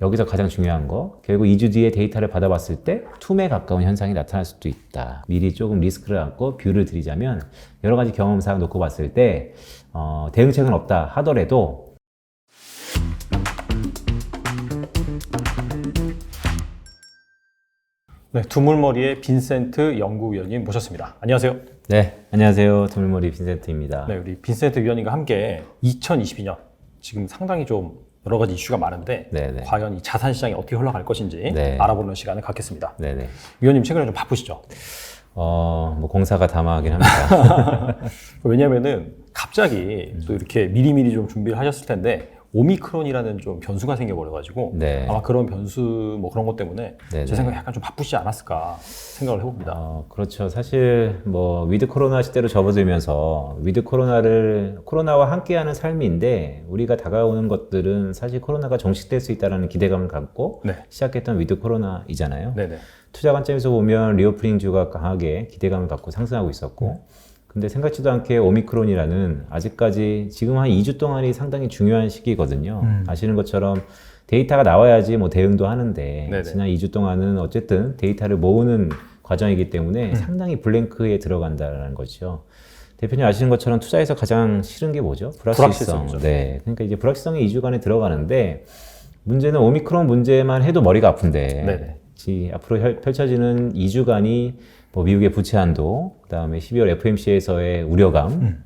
여기서 가장 중요한 거, 결국 2주 뒤에 데이터를 받아봤을 때 툼에 가까운 현상이 나타날 수도 있다. 미리 조금 리스크를 안고 뷰를 드리자면 여러 가지 경험상 놓고 봤을 때 대응책은 없다 하더라도 네, 두물머리의 빈센트 연구위원님 모셨습니다. 안녕하세요. 네, 안녕하세요. 두물머리 빈센트입니다. 네, 우리 빈센트 위원님과 함께 2022년 지금 상당히 좀 여러 가지 이슈가 많은데 네네. 과연 이 자산 시장이 어떻게 흘러갈 것인지 네. 알아보는 시간을 갖겠습니다. 네네. 위원님 최근에 좀 바쁘시죠? 뭐 공사가 담화하긴 합니다. 왜냐면은 갑자기 또 이렇게 미리미리 좀 준비를 하셨을 텐데 오미크론이라는 좀 변수가 생겨버려가지고 네. 아마 그런 변수 뭐 그런 것 때문에 네네. 제 생각에 약간 좀 바쁘지 않았을까 생각을 해봅니다. 그렇죠. 사실 뭐 위드 코로나 시대로 접어들면서 위드 코로나와 함께하는 삶인데 우리가 다가오는 것들은 사실 코로나가 종식될 수 있다는 기대감을 갖고 네. 시작했던 위드 코로나이잖아요. 네네. 투자 관점에서 보면 리오프닝주가 강하게 기대감을 갖고 상승하고 있었고 근데 생각지도 않게 오미크론이라는 아직까지 지금 한 2주 동안이 상당히 중요한 시기거든요. 아시는 것처럼 데이터가 나와야지 뭐 대응도 하는데 네네. 지난 2주 동안은 어쨌든 데이터를 모으는 과정이기 때문에 상당히 블랭크에 들어간다는 거죠. 대표님 아시는 것처럼 투자에서 가장 싫은 게 뭐죠? 불확실성. 불확실성이죠. 네. 그러니까 이제 불확실성이 2주간에 들어가는데 문제는 오미크론 문제만 해도 머리가 아픈데 네네. 앞으로 펼쳐지는 2주간이 뭐 미국의 부채 한도, 그다음에 12월 FMC에서의 우려감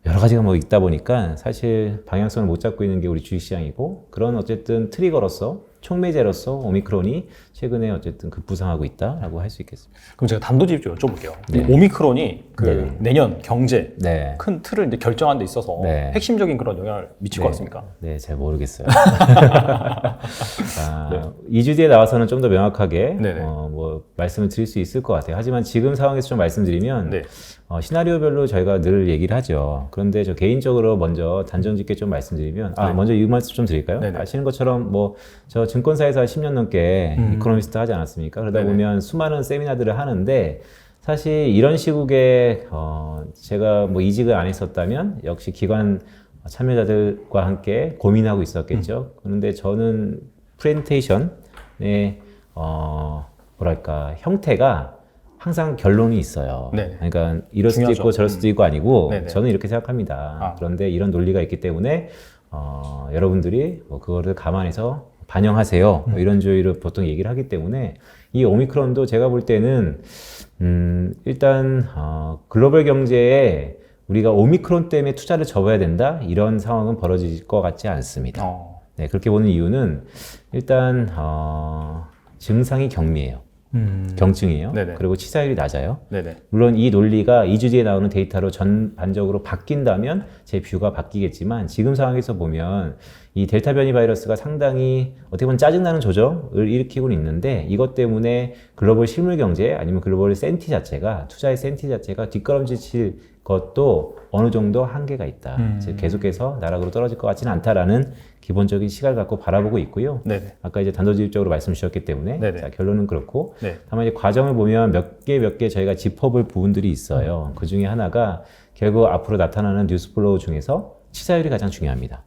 여러 가지가 뭐 있다 보니까 사실 방향성을 못 잡고 있는 게 우리 주식시장이고 그런 어쨌든 트리거로서 촉매제로서 오미크론이 최근에 어쨌든 급부상하고 있다라고 할 수 있겠습니다. 그럼 제가 단도직입적으로 여쭤볼게요. 네. 오미크론이 그 네. 내년 경제 네. 큰 틀을 이제 결정하는 데 있어서 네. 핵심적인 그런 영향을 미칠 네. 것 같습니까? 네, 잘 모르겠어요. 2주 뒤에 나와서는 좀 더 명확하게 네네. 뭐 말씀을 드릴 수 있을 것 같아요. 하지만 지금 상황에서 좀 말씀드리면 네. 시나리오별로 저희가 늘 얘기를 하죠. 그런데 저 개인적으로 먼저 단정 짓게 좀 말씀드리면 네. 먼저 이 말씀 좀 드릴까요? 네네. 아시는 것처럼 뭐 저 증권사에서 10년 넘게 이코노미스트 하지 않았습니까? 그러다 네네. 보면 수많은 세미나들을 하는데 사실 이런 시국에 제가 뭐 이직을 안 했었다면 역시 기관 참여자들과 함께 고민하고 있었겠죠. 그런데 저는 프레젠테이션의 뭐랄까 형태가 항상 결론이 있어요. 네. 그러니까 이럴 수도 중요하죠. 있고 저럴 수도 있고 아니고 네네. 저는 이렇게 생각합니다. 그런데 이런 논리가 있기 때문에 여러분들이 뭐 그거를 감안해서 반영하세요. 뭐 이런 주의를 보통 얘기를 하기 때문에 이 오미크론도 제가 볼 때는 일단 글로벌 경제에 우리가 오미크론 때문에 투자를 접어야 된다 이런 상황은 벌어질 것 같지 않습니다. 네, 그렇게 보는 이유는 일단 증상이 경미해요. 경증이에요. 네네. 그리고 치사율이 낮아요. 네네. 물론 이 논리가 2주 뒤에 나오는 데이터로 전반적으로 바뀐다면 제 뷰가 바뀌겠지만 지금 상황에서 보면 이 델타 변이 바이러스가 상당히 어떻게 보면 짜증나는 조정을 일으키고는 있는데 이것 때문에 글로벌 실물 경제 아니면 글로벌 센티 자체가 투자의 센티 자체가 뒷걸음질 칠 것도 어느 정도 한계가 있다. 즉 계속해서 나락으로 떨어질 것 같지는 않다라는 기본적인 시각을 갖고 바라보고 있고요. 네네. 아까 이제 단도직입적으로 말씀 주셨기 때문에 네네. 자, 결론은 그렇고 네. 다만 이제 과정을 보면 몇 개 저희가 짚어볼 부분들이 있어요. 그 중에 하나가 결국 앞으로 나타나는 뉴스플로우 중에서 치사율이 가장 중요합니다.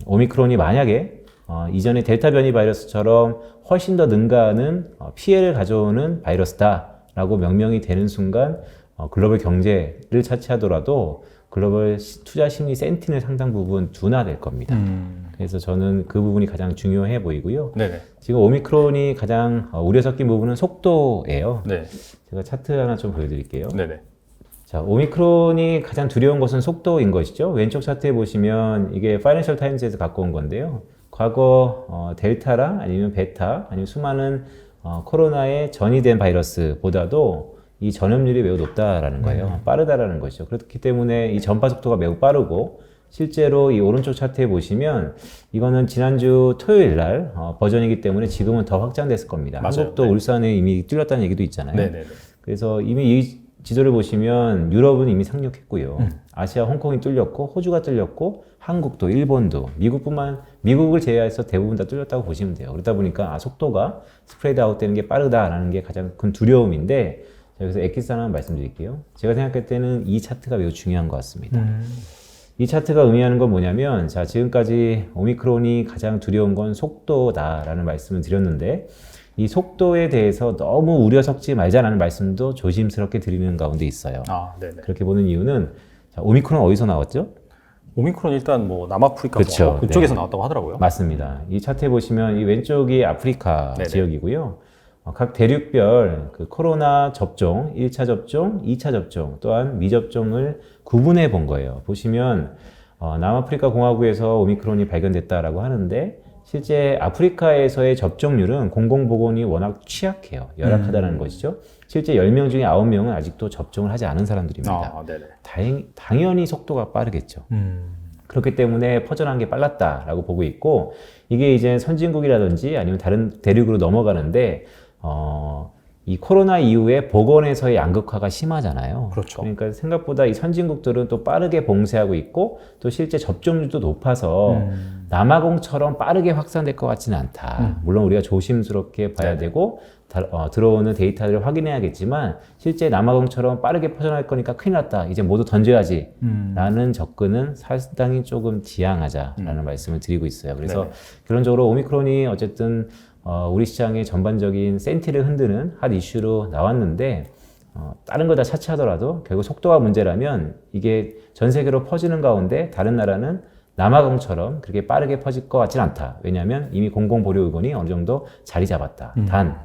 오미크론이 만약에 이전에 델타 변이 바이러스처럼 훨씬 더 능가하는 피해를 가져오는 바이러스다라고 명명이 되는 순간 글로벌 경제를 차치하더라도 글로벌 투자 심리 센티는 상당 부분 둔화될 겁니다. 그래서 저는 그 부분이 가장 중요해 보이고요. 네네. 지금 오미크론이 가장 우려 섞인 부분은 속도예요. 네. 제가 차트 하나 좀 보여드릴게요. 네네. 자, 오미크론이 가장 두려운 것은 속도인 것이죠. 왼쪽 차트에 보시면 이게 파이낸셜 타임즈에서 갖고 온 건데요. 과거 델타랑 아니면 베타 아니면 수많은 코로나에 전이된 바이러스보다도 이 전염률이 매우 높다라는 거예요. 빠르다라는 것이죠. 그렇기 때문에 이 전파 속도가 매우 빠르고 실제로 이 오른쪽 차트에 보시면 이거는 지난주 토요일 날 버전이기 때문에 지금은 더 확장됐을 겁니다. 맞아요. 한국도 네. 울산에 이미 뚫렸다는 얘기도 있잖아요. 네네네. 그래서 이미 이 지도를 보시면 유럽은 이미 상륙했고요. 아시아 홍콩이 뚫렸고 호주가 뚫렸고 한국도 일본도 미국을 제외해서 대부분 다 뚫렸다고 보시면 돼요. 그러다 보니까 속도가 스프레드 아웃 되는 게 빠르다라는 게 가장 큰 두려움인데 여기서 엑기스 하나 말씀드릴게요. 제가 생각할 때는 이 차트가 매우 중요한 것 같습니다. 이 차트가 의미하는 건 뭐냐면, 자, 지금까지 오미크론이 가장 두려운 건 속도다라는 말씀을 드렸는데, 이 속도에 대해서 너무 우려 섞지 말자라는 말씀도 조심스럽게 드리는 가운데 있어요. 네네. 그렇게 보는 이유는, 자, 오미크론 어디서 나왔죠? 오미크론 일단 뭐 남아프리카 그쵸, 뭐 그쪽에서 네. 나왔다고 하더라고요. 맞습니다. 이 차트에 보시면 이 왼쪽이 아프리카 네네. 지역이고요. 각 대륙별 그 코로나 접종, 1차 접종, 2차 접종, 또한 미접종을 구분해 본 거예요. 보시면 남아프리카 공화국에서 오미크론이 발견됐다라고 하는데 실제 아프리카에서의 접종률은 공공보건이 워낙 취약해요. 열악하다는 것이죠. 실제 10명 중에 9명은 아직도 접종을 하지 않은 사람들입니다. 네네. 당연히 속도가 빠르겠죠. 그렇기 때문에 퍼져나간 게 빨랐다라고 보고 있고, 이게 이제 선진국이라든지 아니면 다른 대륙으로 넘어가는데 이 코로나 이후에 보건에서의 양극화가 심하잖아요. 그렇죠. 그러니까 생각보다 이 선진국들은 또 빠르게 봉쇄하고 있고 또 실제 접종률도 높아서 남아공처럼 빠르게 확산될 것 같지는 않다. 물론 우리가 조심스럽게 봐야 네네. 되고 들어오는 데이터를 확인해야겠지만 실제 남아공처럼 빠르게 퍼져나갈 거니까 큰일 났다. 이제 모두 던져야지. 라는 접근은 상당히 조금 지양하자라는 말씀을 드리고 있어요. 그래서 네네. 결론적으로 오미크론이 어쨌든 우리 시장의 전반적인 센티를 흔드는 핫 이슈로 나왔는데 다른 거 다 차치하더라도 결국 속도가 문제라면 이게 전 세계로 퍼지는 가운데 다른 나라는 남아공처럼 그렇게 빠르게 퍼질 것 같지는 않다. 왜냐하면 이미 공공보료의원이 어느 정도 자리 잡았다. 단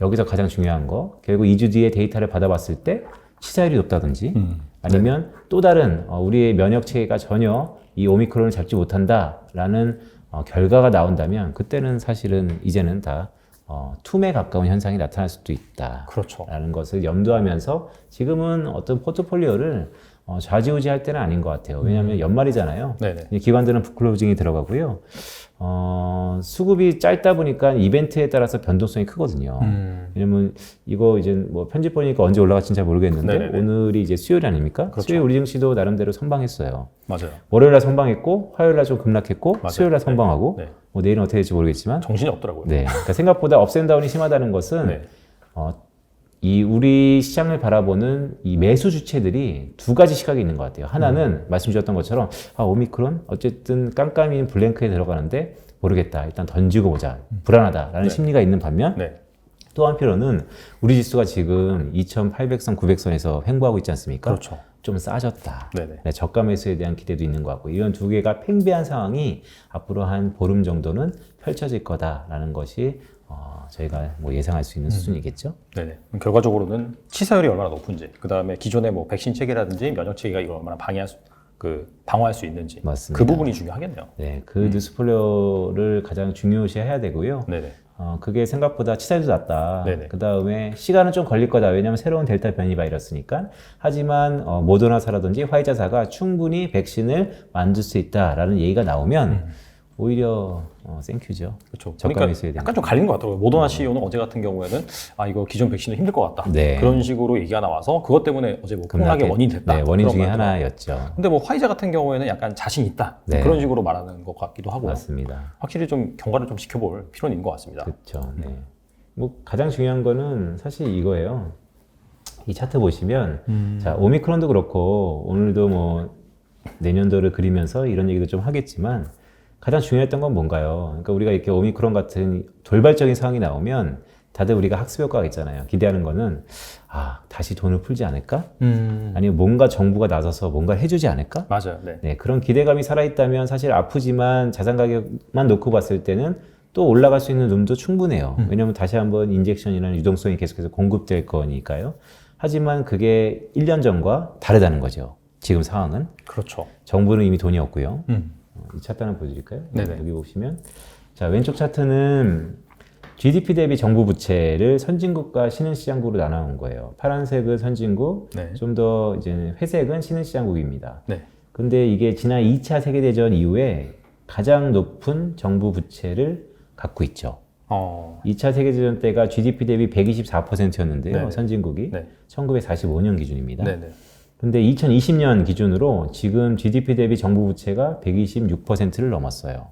여기서 가장 중요한 거 결국 2주 뒤에 데이터를 받아봤을 때 치사율이 높다든지 아니면 또 다른 우리의 면역체계가 전혀 이 오미크론을 잡지 못한다라는 결과가 나온다면 그때는 사실은 이제는 다 툼에 가까운 현상이 나타날 수도 있다. 그렇죠. 라는 것을 염두하면서 지금은 어떤 포트폴리오를 좌지우지할 때는 아닌 것 같아요. 왜냐하면 연말이잖아요. 네네. 이제 기관들은 북클로징이 들어가고요. 수급이 짧다 보니까 이벤트에 따라서 변동성이 크거든요. 왜냐면 이거 이제 뭐 편집 보니까 언제 올라갈지는 잘 모르겠는데 네네네. 오늘이 이제 수요일 아닙니까? 그렇죠. 수요일 우리 증시도 나름대로 선방했어요. 맞아요. 월요일날 선방했고 화요일날 좀 급락했고 맞아요. 수요일날 선방하고 네. 뭐 내일은 어떻게 될지 모르겠지만 정신이 없더라고요. 네. 그러니까 생각보다 업앤다운이 심하다는 것은 네. 이 우리 시장을 바라보는 이 매수 주체들이 두 가지 시각이 있는 것 같아요. 하나는 말씀 주셨던 것처럼 오미크론 어쨌든 깜깜이인 블랭크에 들어가는데 모르겠다. 일단 던지고 보자. 불안하다라는 네. 심리가 있는 반면 네. 또 한편으로는 우리 지수가 지금 2800선, 900선에서 횡보하고 있지 않습니까? 그렇죠. 좀 싸졌다. 네네. 네, 저가 매수에 대한 기대도 있는 것 같고 이런 두 개가 팽배한 상황이 앞으로 한 보름 정도는 펼쳐질 거다라는 것이 저희가 뭐 예상할 수 있는 수준이겠죠. 네네. 그럼 결과적으로는 치사율이 얼마나 높은지, 그 다음에 기존의 뭐 백신 체계라든지 면역 체계가 이걸 얼마나 방어할 수 있는지, 맞습니다. 그 부분이 중요하겠네요. 네, 그 뉴스폴리오를 가장 중요시해야 되고요. 네네. 그게 생각보다 치사율도 낮다. 네네. 그 다음에 시간은 좀 걸릴 거다. 왜냐하면 새로운 델타 변이 바이러스니까. 하지만 모더나사라든지 화이자사가 충분히 백신을 만들 수 있다라는 얘기가 나오면 오히려 땡큐죠. 그렇죠. 저가 그러니까 매수에 대한 약간 좀 갈리는 것 같더라고요. 모더나 CEO는 어제 같은 경우에는 이거 기존 백신은 힘들 것 같다. 네. 그런 식으로 얘기가 나와서 그것 때문에 어제 뭐 폭락의 원인이 됐다. 네, 원인 그런 중에 말 하더라고요. 하나였죠. 근데 뭐 화이자 같은 경우에는 약간 자신 있다. 네. 그런 식으로 말하는 것 같기도 하고요. 맞습니다. 확실히 좀 경과를 좀 지켜볼 필요는 있는 것 같습니다. 그렇죠. 네. 뭐 가장 중요한 거는 사실 이거예요. 이 차트 보시면 자 오미크론도 그렇고 오늘도 뭐 내년도를 그리면서 이런 얘기도 좀 하겠지만 가장 중요했던 건 뭔가요? 그러니까 우리가 이렇게 오미크론 같은 돌발적인 상황이 나오면 다들 우리가 학습 효과가 있잖아요. 기대하는 거는 다시 돈을 풀지 않을까? 아니면 뭔가 정부가 나서서 뭔가 해주지 않을까? 맞아요. 네. 네, 그런 기대감이 살아있다면 사실 아프지만 자산 가격만 놓고 봤을 때는 또 올라갈 수 있는 룸도 충분해요. 왜냐하면 다시 한번 인젝션이라는 유동성이 계속해서 공급될 거니까요. 하지만 그게 1년 전과 다르다는 거죠. 지금 상황은. 그렇죠. 정부는 이미 돈이 없고요. 이 차트 하나 보여드릴까요? 네네. 여기 보시면 자 왼쪽 차트는 GDP 대비 정부 부채를 선진국과 신흥시장국으로 나눠온 거예요. 파란색은 선진국, 네. 좀 더 이제 회색은 신흥시장국입니다. 네. 근데 이게 지난 2차 세계대전 이후에 가장 높은 정부 부채를 갖고 있죠. 2차 세계대전 때가 GDP 대비 124%였는데요. 네네. 선진국이. 네. 1945년 기준입니다. 네네. 근데 2020년 기준으로 지금 GDP 대비 정부 부채가 126%를 넘었어요.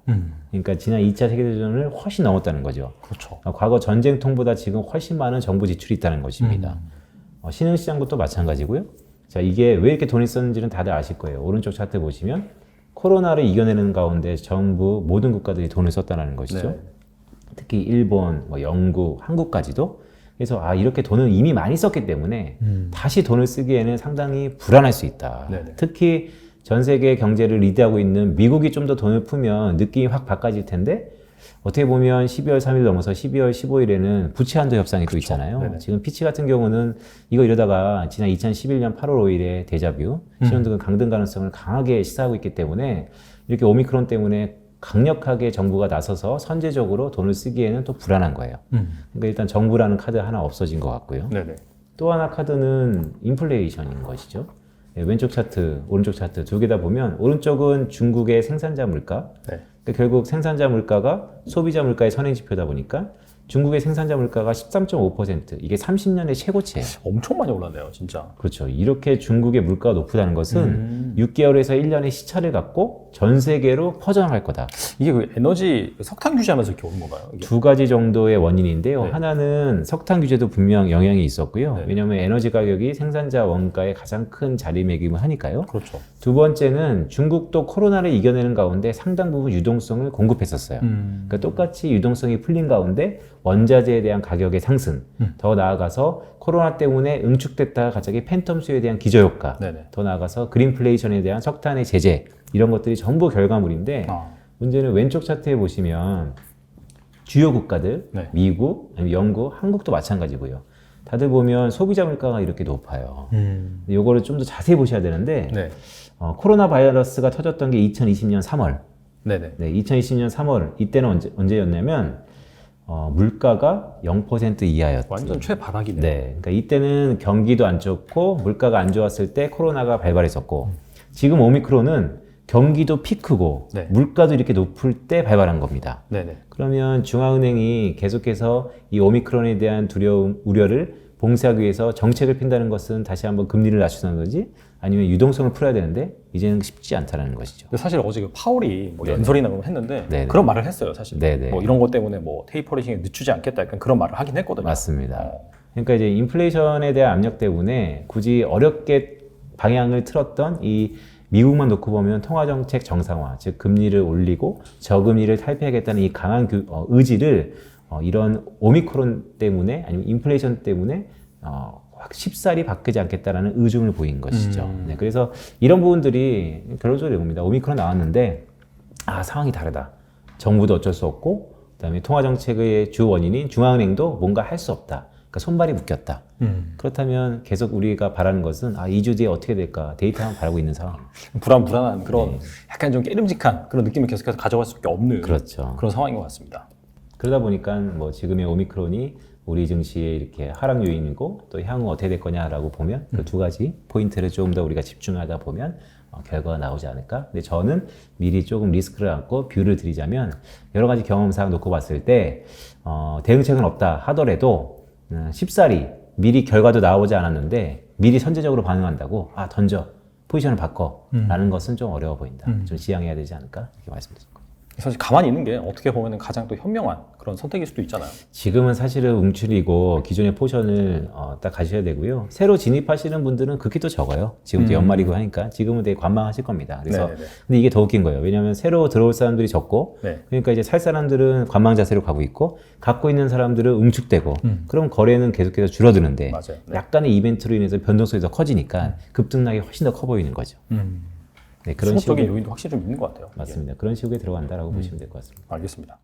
그러니까 지난 2차 세계대전을 훨씬 넘었다는 거죠. 그렇죠. 과거 전쟁통보다 지금 훨씬 많은 정부 지출이 있다는 것입니다. 신흥시장국도 마찬가지고요. 자, 이게 왜 이렇게 돈을 썼는지는 다들 아실 거예요. 오른쪽 차트 보시면 코로나를 이겨내는 가운데 전부 모든 국가들이 돈을 썼다는 것이죠. 네. 특히 일본, 뭐 영국, 한국까지도. 그래서 이렇게 돈을 이미 많이 썼기 때문에 다시 돈을 쓰기에는 상당히 불안할 수 있다. 네네. 특히 전 세계 경제를 리드하고 있는 미국이 좀 더 돈을 풀면 느낌이 확 바꿔질 텐데 어떻게 보면 12월 3일 넘어서 12월 15일에는 부채 한도 협상이 또 있잖아요. 네네. 지금 피치 같은 경우는 이거 이러다가 지난 2011년 8월 5일에 데자뷰, 신혼등은 강등 가능성을 강하게 시사하고 있기 때문에 이렇게 오미크론 때문에 강력하게 정부가 나서서 선제적으로 돈을 쓰기에는 또 불안한 거예요. 그러니까 일단 정부라는 카드 하나 없어진 것 같고요. 네네. 또 하나 카드는 인플레이션인 것이죠. 네, 왼쪽 차트, 오른쪽 차트 두 개 다 보면 오른쪽은 중국의 생산자 물가. 네. 그러니까 결국 생산자 물가가 소비자 물가의 선행지표다 보니까 중국의 생산자 물가가 13.5%, 이게 30년의 최고치예요. 엄청 많이 올랐네요, 진짜. 그렇죠. 이렇게 중국의 물가가 높다는 것은 6개월에서 1년의 시차를 갖고 전 세계로 퍼져나갈 거다. 이게 그 에너지 석탄 규제하면서 이렇게 오는 건가요? 이게? 두 가지 정도의 원인인데요. 네. 하나는 석탄 규제도 분명 영향이 있었고요. 네. 왜냐하면 에너지 가격이 생산자 원가의 가장 큰 자리매김을 하니까요. 그렇죠. 두 번째는 중국도 코로나를 이겨내는 가운데 상당 부분 유동성을 공급했었어요. 그러니까 똑같이 유동성이 풀린 가운데 원자재에 대한 가격의 상승, 더 나아가서 코로나 때문에 응축됐다가 갑자기 팬텀 수요에 대한 기저효과, 네네. 더 나아가서 그린플레이션에 대한 석탄의 제재, 이런 것들이 전부 결과물인데 문제는 왼쪽 차트에 보시면 주요 국가들, 네. 미국, 아니면 영국, 한국도 마찬가지고요. 다들 보면 소비자 물가가 이렇게 높아요. 이거를 좀 더 자세히 보셔야 되는데 네. 코로나 바이러스가 터졌던 게 2020년 3월. 네네. 네, 2020년 3월 이때는 언제였냐면 물가가 0% 이하였죠. 완전 최바닥이네요. 네, 그러니까 이때는 경기도 안 좋고 물가가 안 좋았을 때 코로나가 발발했었고 지금 오미크론은 경기도 피크고 네. 물가도 이렇게 높을 때 발발한 겁니다. 네네. 그러면 중앙은행이 계속해서 이 오미크론에 대한 두려움, 우려를 봉쇄하기 위해서 정책을 핀다는 것은 다시 한번 금리를 낮추는 거지 아니면 유동성을 풀어야 되는데 이제는 쉽지 않다는 것이죠. 근데 사실 어제 그 파월이 뭐 네네. 연설이나 그런 거 했는데 네네. 그런 말을 했어요, 사실. 네네. 뭐 이런 것 때문에 뭐 테이퍼링에 늦추지 않겠다 약간 그런 말을 하긴 했거든요. 맞습니다. 그러니까 이제 인플레이션에 대한 압력 때문에 굳이 어렵게 방향을 틀었던 이 미국만 놓고 보면 통화정책 정상화, 즉 금리를 올리고 저금리를 탈피하겠다는 이 강한 의지를 이런 오미크론 때문에 아니면 인플레이션 때문에 쉽사리 바뀌지 않겠다라는 의중을 보인 것이죠. 네, 그래서 이런 부분들이 결론적으로 봅니다. 오미크론 나왔는데 상황이 다르다. 정부도 어쩔 수 없고 그다음에 통화정책의 주 원인인 중앙은행도 뭔가 할 수 없다. 그러니까 손발이 묶였다. 그렇다면 계속 우리가 바라는 것은 2주 뒤에 어떻게 될까 데이터만 바라고 있는 상황입니다. 불안한 그런 네. 약간 좀 깨름직한 그런 느낌을 계속해서 가져갈 수밖에 없는 그렇죠. 그런 상황인 것 같습니다. 그러다 보니까 뭐 지금의 오미크론이 우리 증시의 이렇게 하락 요인이고 또 향후 어떻게 될 거냐라고 보면 그 두 가지 포인트를 조금 더 우리가 집중하다 보면 결과가 나오지 않을까. 근데 저는 미리 조금 리스크를 안고 뷰를 드리자면 여러 가지 경험상 놓고 봤을 때 대응책은 없다 하더라도 쉽사리 미리 결과도 나오지 않았는데 미리 선제적으로 반응한다고 던져 포지션을 바꿔 라는 것은 좀 어려워 보인다. 좀 지양해야 되지 않을까 이렇게 말씀드립니다. 사실 가만히 있는 게 어떻게 보면 가장 또 현명한 그런 선택일 수도 있잖아요. 지금은 사실은 움츠리고 기존의 포션을 딱 가셔야 되고요. 새로 진입하시는 분들은 극히 또 적어요. 지금도 연말이고 하니까 지금은 되게 관망하실 겁니다. 그래서 네네네. 근데 이게 더 웃긴 거예요. 왜냐하면 새로 들어올 사람들이 적고 네. 그러니까 이제 살 사람들은 관망 자세로 가고 있고 갖고 있는 사람들은 응축되고 그럼 거래는 계속해서 줄어드는데 맞아요. 네. 약간의 이벤트로 인해서 변동성이 더 커지니까 급등락이 훨씬 더 커 보이는 거죠. 네, 그런 수급적인 식으로 요인도 확실히 좀 있는 것 같아요. 맞습니다. 그런 식으로 들어간다라고 보시면 될 것 같습니다. 알겠습니다.